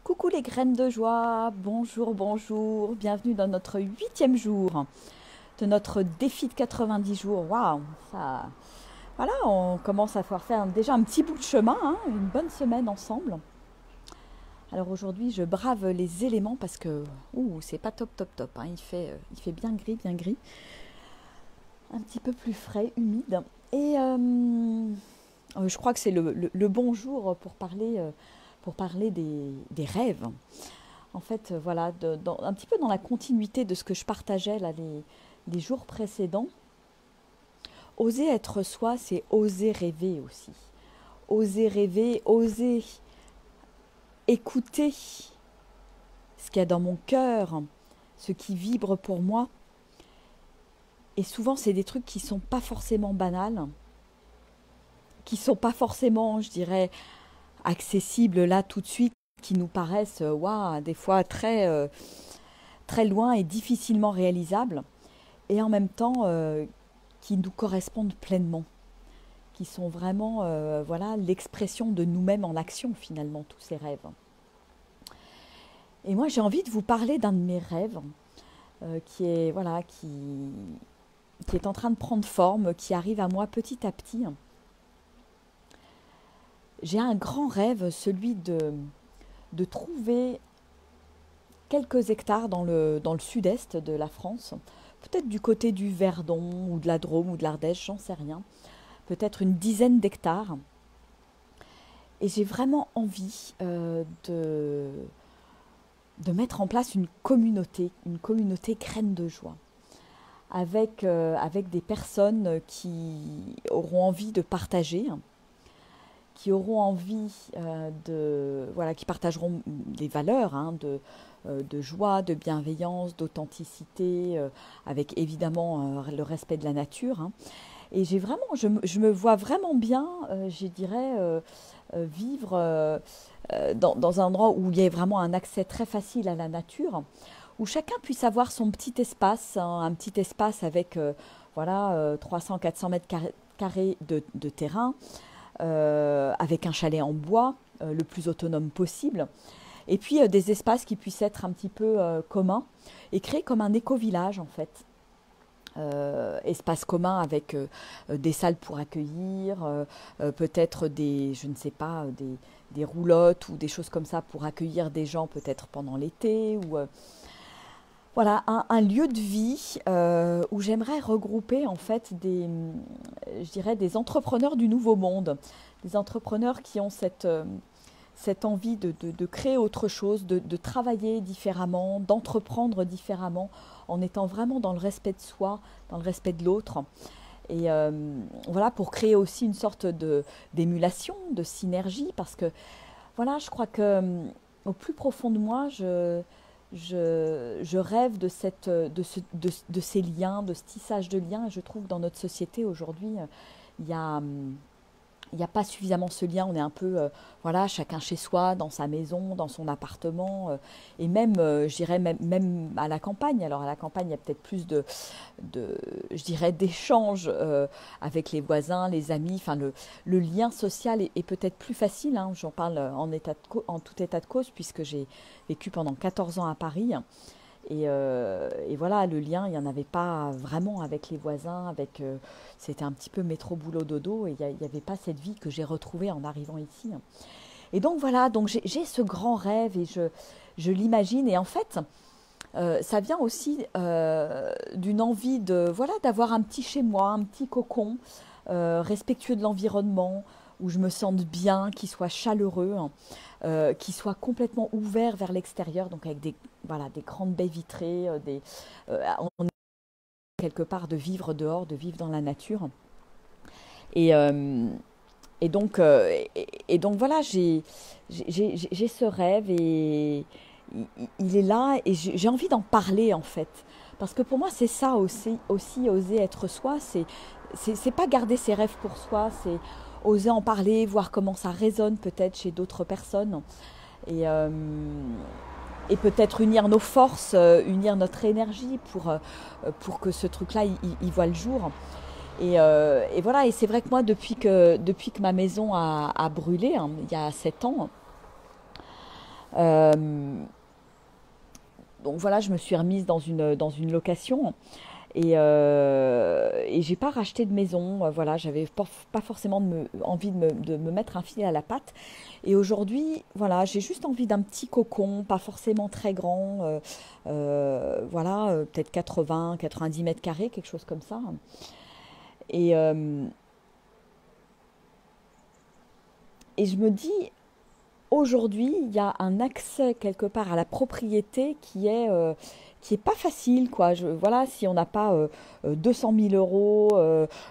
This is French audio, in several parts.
Coucou les graines de joie, bonjour, bonjour, bienvenue dans notre 8e jour de notre défi de 90 jours. Waouh, ça, voilà, on commence à pouvoir faire déjà un petit bout de chemin, hein, une bonne semaine ensemble. Alors aujourd'hui, je brave les éléments parce que c'est pas top, top, top, hein, il fait bien gris, un petit peu plus frais, humide. Et je crois que c'est le bon jour pour parler des rêves. En fait, voilà, un petit peu dans la continuité de ce que je partageais là, les jours précédents. Oser être soi, c'est oser rêver aussi. Oser rêver, oser écouter ce qu'il y a dans mon cœur, ce qui vibre pour moi. Et souvent, c'est des trucs qui ne sont pas forcément banals, qui ne sont pas forcément, je dirais, accessibles là tout de suite, qui nous paraissent des fois très, très loin et difficilement réalisables, et en même temps qui nous correspondent pleinement, qui sont vraiment l'expression de nous-mêmes en action finalement, tous ces rêves. Et moi j'ai envie de vous parler d'un de mes rêves qui est en train de prendre forme, qui arrive à moi petit à petit. J'ai un grand rêve, celui de trouver quelques hectares dans le sud-est de la France, peut-être du côté du Verdon ou de la Drôme ou de l'Ardèche, j'en sais rien, peut-être une dizaine d'hectares. Et j'ai vraiment envie de mettre en place une communauté graine de joie, avec des personnes qui auront envie de partager, qui auront envie qui partageront des valeurs de joie, de bienveillance, d'authenticité, avec évidemment le respect de la nature. Et je me vois vraiment bien, je dirais, vivre dans un endroit où il y ait vraiment un accès très facile à la nature, où chacun puisse avoir son petit espace, un petit espace avec 300-400 mètres carrés de terrain, avec un chalet en bois, le plus autonome possible, et puis des espaces qui puissent être un petit peu communs, et créer comme un éco-village en fait. Espace commun avec des salles pour accueillir, peut-être des roulottes ou des choses comme ça pour accueillir des gens peut-être pendant l'été, ou un lieu de vie où j'aimerais regrouper en fait des entrepreneurs du nouveau monde, des entrepreneurs qui ont cette envie de créer autre chose, de travailler différemment, d'entreprendre différemment, en étant vraiment dans le respect de soi, dans le respect de l'autre. Et pour créer aussi une sorte d'émulation, de synergie, parce que je crois que au plus profond de moi, je rêve de ces liens, de ce tissage de liens, et je trouve que dans notre société aujourd'hui, il n'y a pas suffisamment ce lien. On est un peu, chacun chez soi, dans sa maison, dans son appartement, et même, je dirais, même à la campagne. Alors à la campagne, il y a peut-être plus je dirais, d'échanges avec les voisins, les amis. Enfin, le lien social est peut-être plus facile, hein. J'en parle en tout état de cause, puisque j'ai vécu pendant 14 ans à Paris. Et voilà, le lien, il n'y en avait pas vraiment avec les voisins, c'était un petit peu métro, boulot, dodo, et il n'y avait pas cette vie que j'ai retrouvée en arrivant ici. Et donc donc j'ai ce grand rêve, et je l'imagine, et en fait, ça vient aussi d'une envie d'avoir un petit chez moi, un petit cocon, respectueux de l'environnement, où je me sente bien, qui soit chaleureux, qui soit complètement ouvert vers l'extérieur, donc avec des grandes baies vitrées, on est quelque part de vivre dehors, de vivre dans la nature. Et, et donc voilà, j'ai ce rêve, et il est là, et j'ai envie d'en parler en fait. Parce que pour moi, c'est ça aussi oser être soi, c'est pas garder ses rêves pour soi, c'est oser en parler, voir comment ça résonne peut-être chez d'autres personnes, et peut-être unir nos forces, unir notre énergie pour que ce truc-là, il voit le jour. Et voilà, et c'est vrai que moi, depuis que ma maison a brûlé, il y a 7 ans, Euh, donc voilà, je me suis remise dans une location et j'ai pas racheté de maison. Voilà, j'avais pas forcément envie de me mettre un fil à la patte. Et aujourd'hui, voilà, j'ai juste envie d'un petit cocon, pas forcément très grand. Voilà, peut-être 80, 90 mètres carrés, quelque chose comme ça. Et, euh, et je me dis, aujourd'hui, il y a un accès quelque part à la propriété qui est pas facile, quoi. Voilà, si on n'a pas 200 000 euros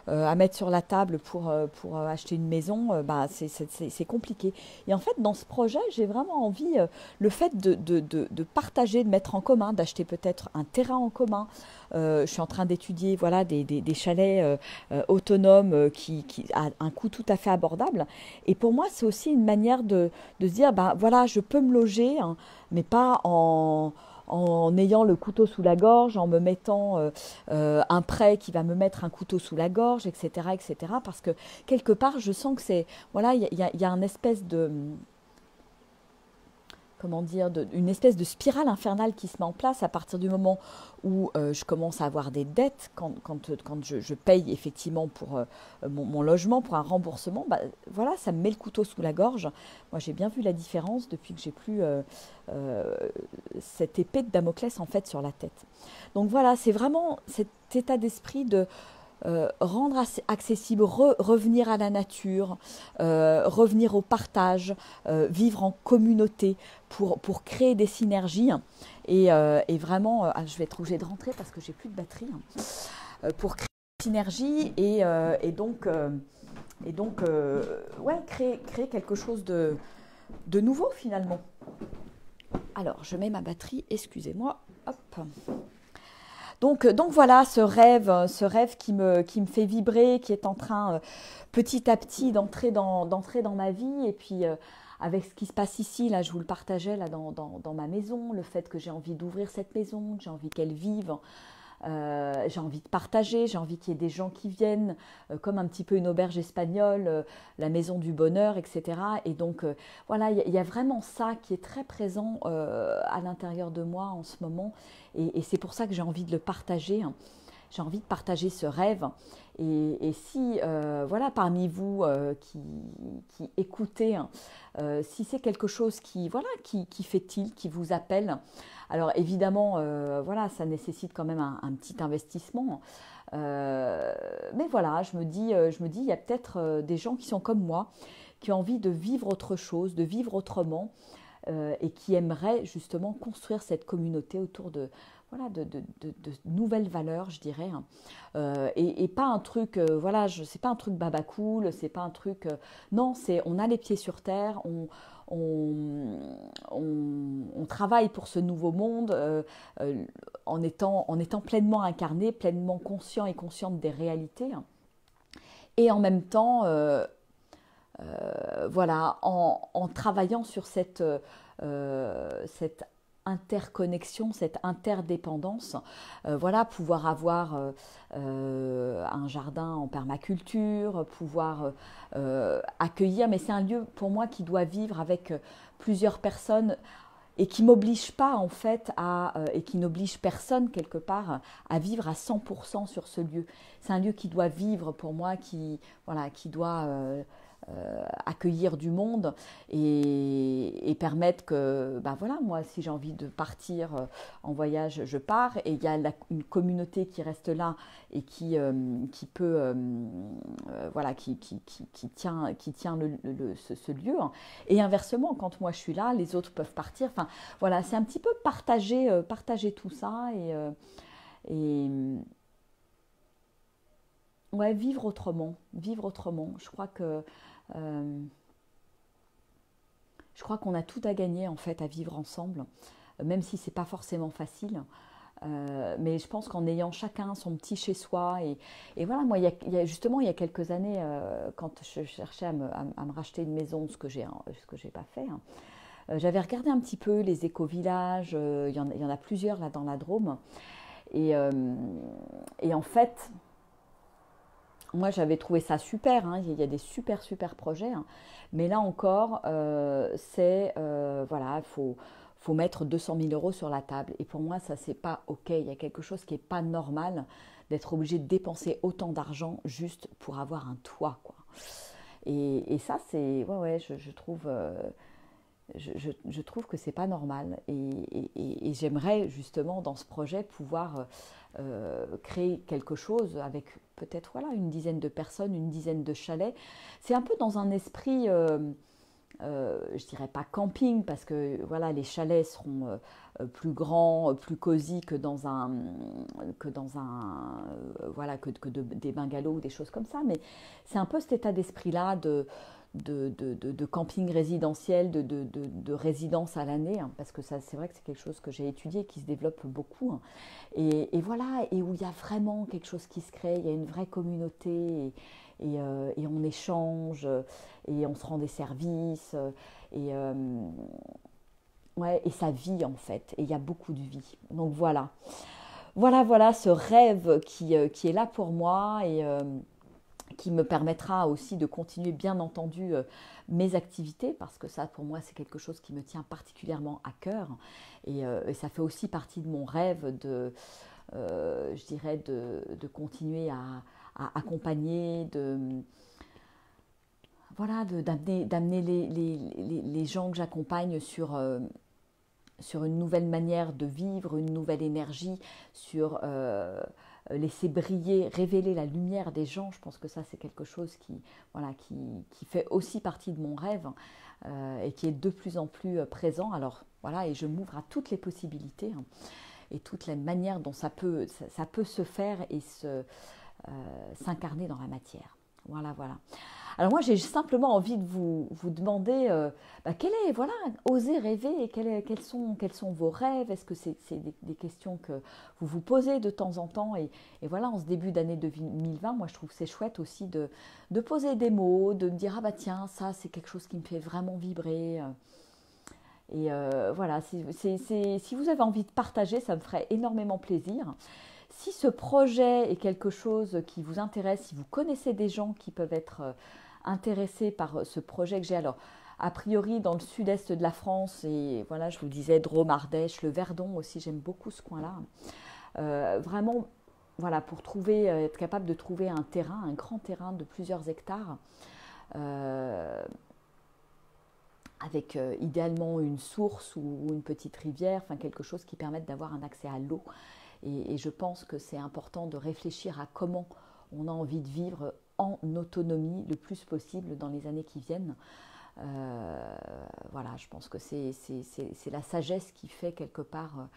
à mettre sur la table pour acheter une maison, bah, c'est compliqué. Et en fait, dans ce projet, j'ai vraiment envie, le fait de partager, de mettre en commun, d'acheter peut-être un terrain en commun. Je suis en train d'étudier voilà, des chalets autonomes à un coût tout à fait abordable. Et pour moi, c'est aussi une manière de se dire, ben voilà, je peux me loger, hein, mais pas en ayant le couteau sous la gorge, en me mettant un prêt qui va me mettre un couteau sous la gorge, etc., etc. Parce que quelque part, je sens que c'est, voilà, il y a une espèce de, comment dire, une espèce de spirale infernale qui se met en place à partir du moment où je commence à avoir des dettes, quand je paye effectivement pour mon logement, pour un remboursement, bah, voilà, ça me met le couteau sous la gorge. Moi, j'ai bien vu la différence depuis que j'ai plus euh, cette épée de Damoclès en fait sur la tête. Donc voilà, c'est vraiment cet état d'esprit de rendre accessible, revenir à la nature, revenir au partage, vivre en communauté pour créer des synergies. Et vraiment, je vais être obligée de rentrer parce que j'ai plus de batterie. Pour créer des synergies et donc ouais, créer quelque chose de nouveau finalement. Alors, je mets ma batterie, excusez-moi. Hop. Donc voilà, ce rêve qui me fait vibrer, qui est en train petit à petit d'entrer dans ma vie. Et puis avec ce qui se passe ici, là, je vous le partageais là, dans ma maison, le fait que j'ai envie d'ouvrir cette maison, que j'ai envie qu'elle vive. J'ai envie de partager, j'ai envie qu'il y ait des gens qui viennent, comme un petit peu une auberge espagnole, la maison du bonheur, etc. Et donc voilà, il y a vraiment ça qui est très présent à l'intérieur de moi en ce moment. Et c'est pour ça que j'ai envie de le partager. J'ai envie de partager ce rêve. Et si, voilà, parmi vous qui écoutez, hein, si c'est quelque chose voilà, qui fait tilt, qui vous appelle, alors évidemment, voilà, ça nécessite quand même un petit investissement. Mais voilà, je me dis, il y a peut-être des gens qui sont comme moi, qui ont envie de vivre autre chose, de vivre autrement, et qui aimeraient justement construire cette communauté autour de, voilà, de nouvelles valeurs, je dirais. Hein. Et pas un truc, voilà, c'est pas un truc baba cool, c'est pas un truc. Non, on a les pieds sur terre, on, on travaille pour ce nouveau monde en étant pleinement incarné, pleinement conscient et consciente des réalités. Hein. Et en même temps, voilà, en travaillant sur cette interconnexion, cette interdépendance, voilà, pouvoir avoir un jardin en permaculture, pouvoir accueillir, mais c'est un lieu pour moi qui doit vivre avec plusieurs personnes et qui m'oblige pas en fait et qui n'oblige personne quelque part à vivre à 100% sur ce lieu. C'est un lieu qui doit vivre pour moi, voilà, qui doit accueillir du monde et permettre que, ben voilà, moi, si j'ai envie de partir en voyage, je pars. Et il y a une communauté qui reste là et qui peut, voilà, qui tient ce lieu. Et inversement, quand moi je suis là, les autres peuvent partir. Enfin, voilà, c'est un petit peu partager tout ça et ouais, vivre autrement, vivre autrement. Euh, je crois qu'on a tout à gagner en fait à vivre ensemble, même si c'est pas forcément facile. Mais je pense qu'en ayant chacun son petit chez soi et voilà, moi justement il y a quelques années quand je cherchais à me racheter une maison, ce que j'ai pas fait, hein, j'avais regardé un petit peu les éco-villages, il y en a plusieurs là dans la Drôme et, euh, et en fait moi, j'avais trouvé ça super, hein. Il y a des super, super projets, hein. Mais là encore, voilà, faut mettre 200 000 euros sur la table. Et pour moi, ça, c'est pas OK. Il y a quelque chose qui est pas normal d'être obligé de dépenser autant d'argent juste pour avoir un toit, quoi. Et ça, ouais, je trouve, je trouve que c'est pas normal. Et j'aimerais justement dans ce projet pouvoir créer quelque chose avec peut-être voilà une dizaine de personnes, une dizaine de chalets. C'est un peu dans un esprit, je dirais pas camping parce que voilà les chalets seront plus grands, plus cosy des bungalows ou des choses comme ça. Mais c'est un peu cet état d'esprit-là de camping résidentiel, de résidence à l'année, hein, parce que ça, c'est vrai que c'est quelque chose que j'ai étudié, qui se développe beaucoup, hein. Et voilà, et où il y a vraiment quelque chose qui se crée, il y a une vraie communauté, et on échange, et on se rend des services, et, euh, ouais, et ça vit en fait, et il y a beaucoup de vie. Donc voilà, voilà ce rêve qui est là pour moi, et qui me permettra aussi de continuer bien entendu mes activités parce que ça pour moi c'est quelque chose qui me tient particulièrement à cœur et ça fait aussi partie de mon rêve je dirais de continuer à accompagner, voilà, d'amener les gens que j'accompagne sur une nouvelle manière de vivre, une nouvelle énergie, sur laisser briller, révéler la lumière des gens. Je pense que ça, c'est quelque chose voilà, qui fait aussi partie de mon rêve et qui est de plus en plus présent. Alors voilà, et je m'ouvre à toutes les possibilités, hein, et toutes les manières dont ça peut se faire et s'incarner dans la matière. Voilà, voilà. Alors moi, j'ai simplement envie de vous demander, voilà, oser rêver, et quels sont vos rêves? Est-ce que c'est des questions que vous vous posez de temps en temps? Et voilà, en ce début d'année 2020, moi, je trouve que c'est chouette aussi de poser des mots, de me dire, ah bah tiens, ça, c'est quelque chose qui me fait vraiment vibrer. Voilà, si vous avez envie de partager, ça me ferait énormément plaisir. Si ce projet est quelque chose qui vous intéresse, si vous connaissez des gens qui peuvent être intéressés par ce projet que j'ai, alors a priori dans le sud-est de la France, et voilà, je vous disais Drôme, Ardèche, le Verdon aussi, j'aime beaucoup ce coin-là. Vraiment, voilà, pour être capable de trouver un terrain, un grand terrain de plusieurs hectares, euh, avec idéalement une source ou une petite rivière, enfin quelque chose qui permette d'avoir un accès à l'eau. Et je pense que c'est important de réfléchir à comment on a envie de vivre en autonomie le plus possible dans les années qui viennent. Voilà, je pense que c'est la sagesse qui fait quelque part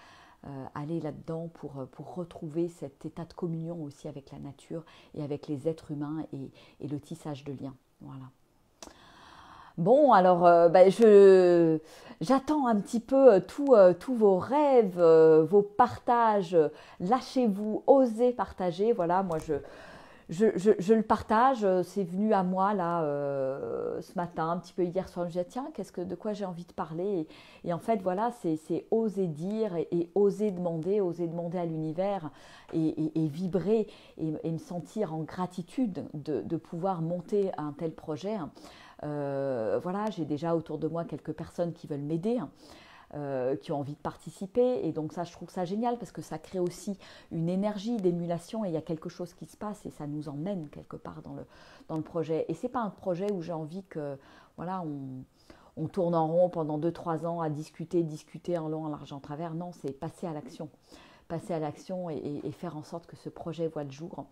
aller là-dedans pour retrouver cet état de communion aussi avec la nature et avec les êtres humains et le tissage de liens. Voilà. Bon, alors j'attends un petit peu tous vos rêves, vos partages. Lâchez-vous, osez partager. Voilà, moi je le partage. C'est venu à moi là ce matin, un petit peu hier soir. Je me disais tiens, de quoi j'ai envie de parler, et en fait voilà, c'est oser dire et oser demander à l'univers et vibrer et me sentir en gratitude de pouvoir monter un tel projet. Voilà, j'ai déjà autour de moi quelques personnes qui veulent m'aider, hein, qui ont envie de participer, et donc ça, je trouve ça génial parce que ça crée aussi une énergie d'émulation, et il y a quelque chose qui se passe et ça nous emmène quelque part dans le projet. Et c'est pas un projet où j'ai envie que voilà, on tourne en rond pendant 2-3 ans à discuter en long, en large, en travers. Non, c'est passer à l'action et faire en sorte que ce projet voit le jour.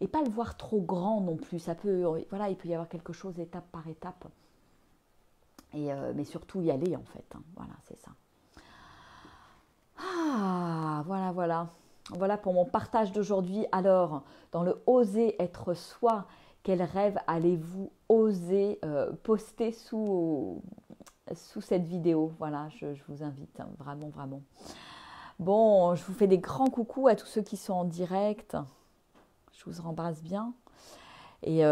Et pas le voir trop grand non plus. Voilà, il peut y avoir quelque chose étape par étape. Mais surtout y aller en fait, hein. Voilà, c'est ça. Ah, voilà, voilà. Voilà pour mon partage d'aujourd'hui. Alors, dans le oser être soi, quel rêve allez-vous oser poster sous cette vidéo? Voilà, je vous invite, hein, vraiment, vraiment. Bon, je vous fais des grands coucous à tous ceux qui sont en direct. Je vous embrasse bien. Et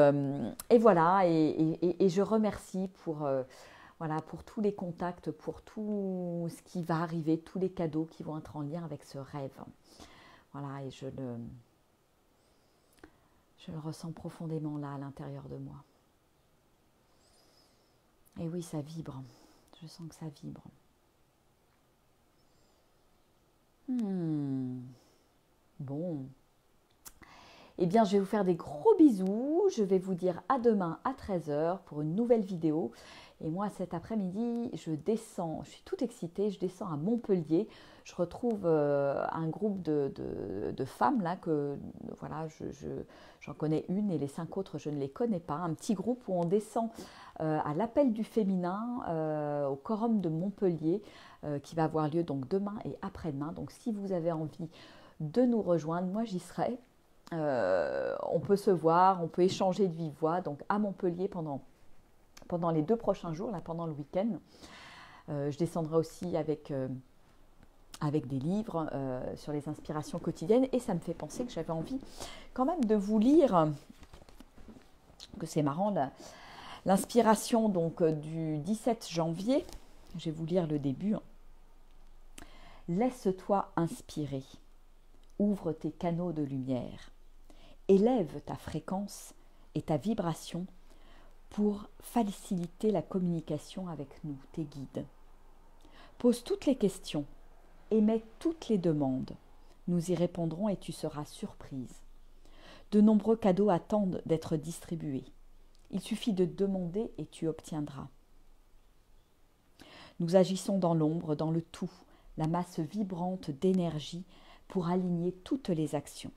voilà, et je remercie voilà, pour tous les contacts, pour tout ce qui va arriver, tous les cadeaux qui vont être en lien avec ce rêve. Voilà, et Je le ressens profondément là, à l'intérieur de moi. Et oui, ça vibre. Je sens que ça vibre. Bon. Eh bien, je vais vous faire des gros bisous. Je vais vous dire à demain à 13 heures pour une nouvelle vidéo. Et moi, cet après-midi, je descends, je suis toute excitée, je descends à Montpellier. Je retrouve un groupe de femmes là, que voilà, j'en connais une et les 5 autres, je ne les connais pas. Un petit groupe où on descend à l'appel du féminin au Quorum de Montpellier qui va avoir lieu donc demain et après-demain. Donc si vous avez envie de nous rejoindre, moi j'y serai. On peut se voir, on peut échanger de vive voix, donc à Montpellier pendant les 2 prochains jours, là, pendant le week-end. Je descendrai aussi avec des livres sur les inspirations quotidiennes et ça me fait penser que j'avais envie quand même de vous lire, que c'est marrant, l'inspiration donc du 17 janvier. Je vais vous lire le début. Laisse-toi inspirer, ouvre tes canaux de lumière. Élève ta fréquence et ta vibration pour faciliter la communication avec nous, tes guides. Pose toutes les questions, émets toutes les demandes. Nous y répondrons et tu seras surprise. De nombreux cadeaux attendent d'être distribués. Il suffit de demander et tu obtiendras. Nous agissons dans l'ombre, dans le tout, la masse vibrante d'énergie pour aligner toutes les actions.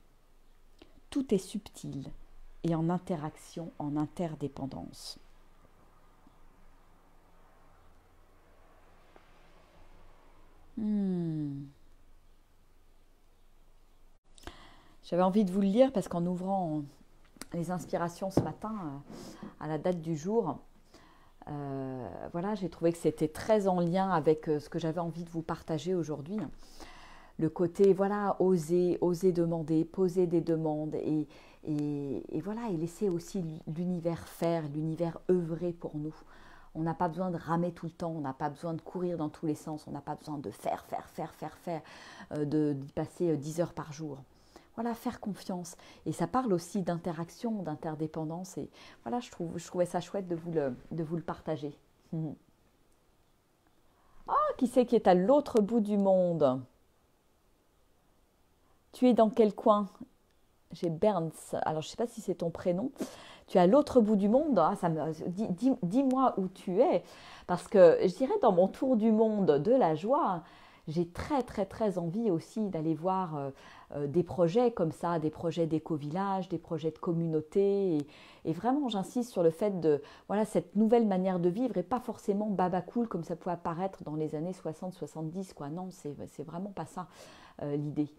Tout est subtil et en interaction, en interdépendance. J'avais envie de vous le lire parce qu'en ouvrant les inspirations ce matin, à la date du jour, voilà, j'ai trouvé que c'était très en lien avec ce que j'avais envie de vous partager aujourd'hui. Le côté, voilà, oser demander, poser des demandes et voilà, et laisser aussi l'univers faire, l'univers œuvrer pour nous. On n'a pas besoin de ramer tout le temps, on n'a pas besoin de courir dans tous les sens, on n'a pas besoin de faire, d'y passer 10 heures par jour. Voilà, faire confiance. Et ça parle aussi d'interaction, d'interdépendance. Et voilà, je trouvais ça chouette de vous le partager. Ah, qui c'est qui est à l'autre bout du monde? Tu es dans quel coin? J'ai Berns. Alors, je ne sais pas si c'est ton prénom. Tu es à l'autre bout du monde. Ah, dis-moi où tu es. Parce que je dirais dans mon tour du monde de la joie, j'ai très, très, très envie aussi d'aller voir des projets comme ça, des projets d'éco-village, des projets de communauté. Et vraiment, j'insiste sur le fait de, voilà, cette nouvelle manière de vivre et pas forcément baba cool comme ça pouvait apparaître dans les années 60-70, quoi. Non, c'est vraiment pas ça l'idée.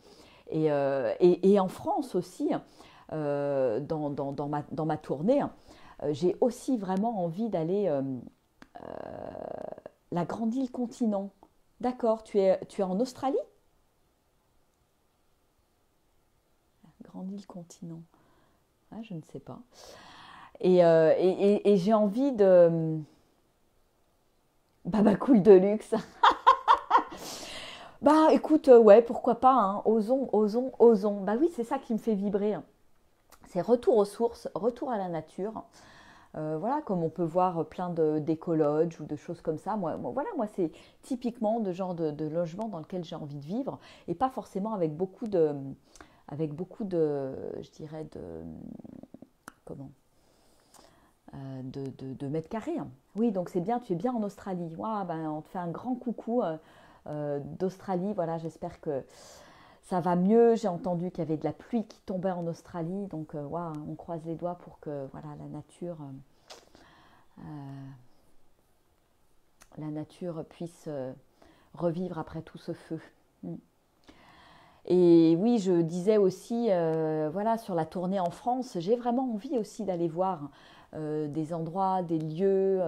Et en France aussi, dans ma tournée, j'ai aussi vraiment envie d'aller la grande île continent. D'accord, tu es en Australie? Grande île continent. Ah, je ne sais pas. Et j'ai envie de... Baba cool de luxe. Bah écoute, ouais, pourquoi pas, hein. Osons. Bah oui, c'est ça qui me fait vibrer. C'est retour aux sources, retour à la nature. Voilà, comme on peut voir plein d'écologes ou de choses comme ça. Moi, c'est typiquement le genre de logement dans lequel j'ai envie de vivre et pas forcément avec beaucoup de, je dirais, comment, de mètres carrés. Oui, donc c'est bien, tu es bien en Australie. Wow, ben, on te fait un grand coucou d'Australie. Voilà, j'espère que ça va mieux. J'ai entendu qu'il y avait de la pluie qui tombait en Australie. Donc, wow, on croise les doigts pour que voilà, la nature puisse revivre après tout ce feu. Et oui, je disais aussi, voilà, sur la tournée en France, j'ai vraiment envie aussi d'aller voir des endroits, des lieux,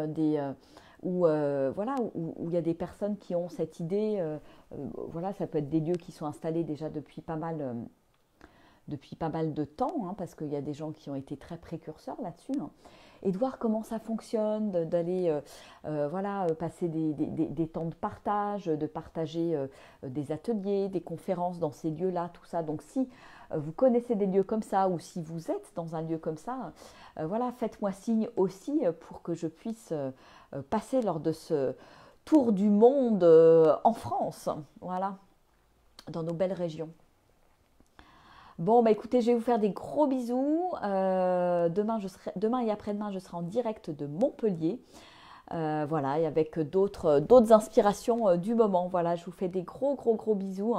voilà, où il y a des personnes qui ont cette idée. Voilà, ça peut être des lieux qui sont installés déjà depuis pas mal de temps, hein, parce qu'il y a des gens qui ont été très précurseurs là-dessus. Hein. et de voir comment ça fonctionne, d'aller voilà, passer des temps de partage, de partager des ateliers, des conférences dans ces lieux-là, tout ça. Donc si vous connaissez des lieux comme ça ou si vous êtes dans un lieu comme ça, voilà, faites-moi signe aussi pour que je puisse passer lors de ce tour du monde en France, voilà, dans nos belles régions. Bon, bah écoutez, je vais vous faire des gros bisous. Demain et après-demain, je serai en direct de Montpellier. Voilà, et avec d'autres inspirations du moment. Voilà, je vous fais des gros bisous.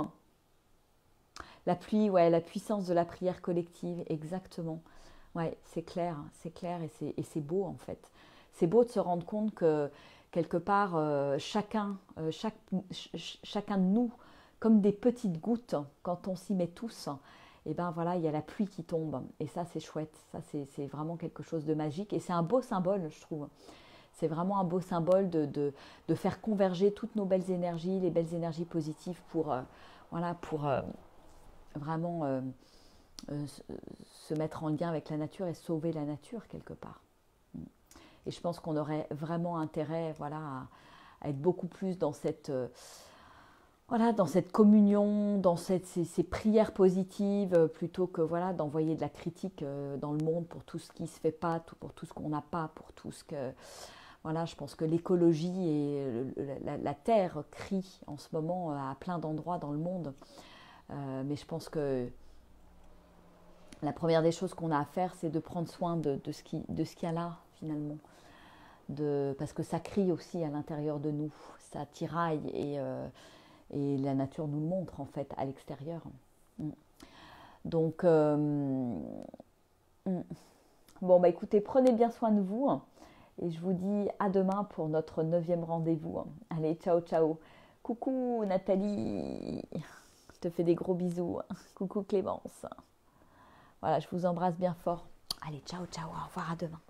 La pluie, ouais, la puissance de la prière collective, exactement. Ouais, c'est clair et c'est beau en fait. C'est beau de se rendre compte que quelque part, chacun de nous, comme des petites gouttes, quand on s'y met tous, et ben voilà, il y a la pluie qui tombe. Et ça, c'est chouette. Ça, c'est vraiment quelque chose de magique. Et c'est un beau symbole, je trouve. C'est vraiment un beau symbole de faire converger toutes nos belles énergies, les belles énergies positives pour vraiment se mettre en lien avec la nature et sauver la nature quelque part. Et je pense qu'on aurait vraiment intérêt voilà, à être beaucoup plus dans cette, voilà, dans cette communion, dans ces prières positives, plutôt que voilà, d'envoyer de la critique dans le monde pour tout ce qui ne se fait pas, pour tout ce qu'on n'a pas, pour tout ce que... Voilà, je pense que l'écologie et la terre crient en ce moment à plein d'endroits dans le monde. Mais je pense que la première des choses qu'on a à faire, c'est de prendre soin de ce qu'il y a là, finalement. Parce que ça crie aussi à l'intérieur de nous, ça tiraille et la nature nous le montre, en fait, à l'extérieur. Donc, bon, bah écoutez, prenez bien soin de vous. Et je vous dis à demain pour notre 9e rendez-vous. Allez, ciao, ciao. Coucou Nathalie. Je te fais des gros bisous. Coucou Clémence. Voilà, je vous embrasse bien fort. Allez, ciao, ciao. Au revoir, à demain.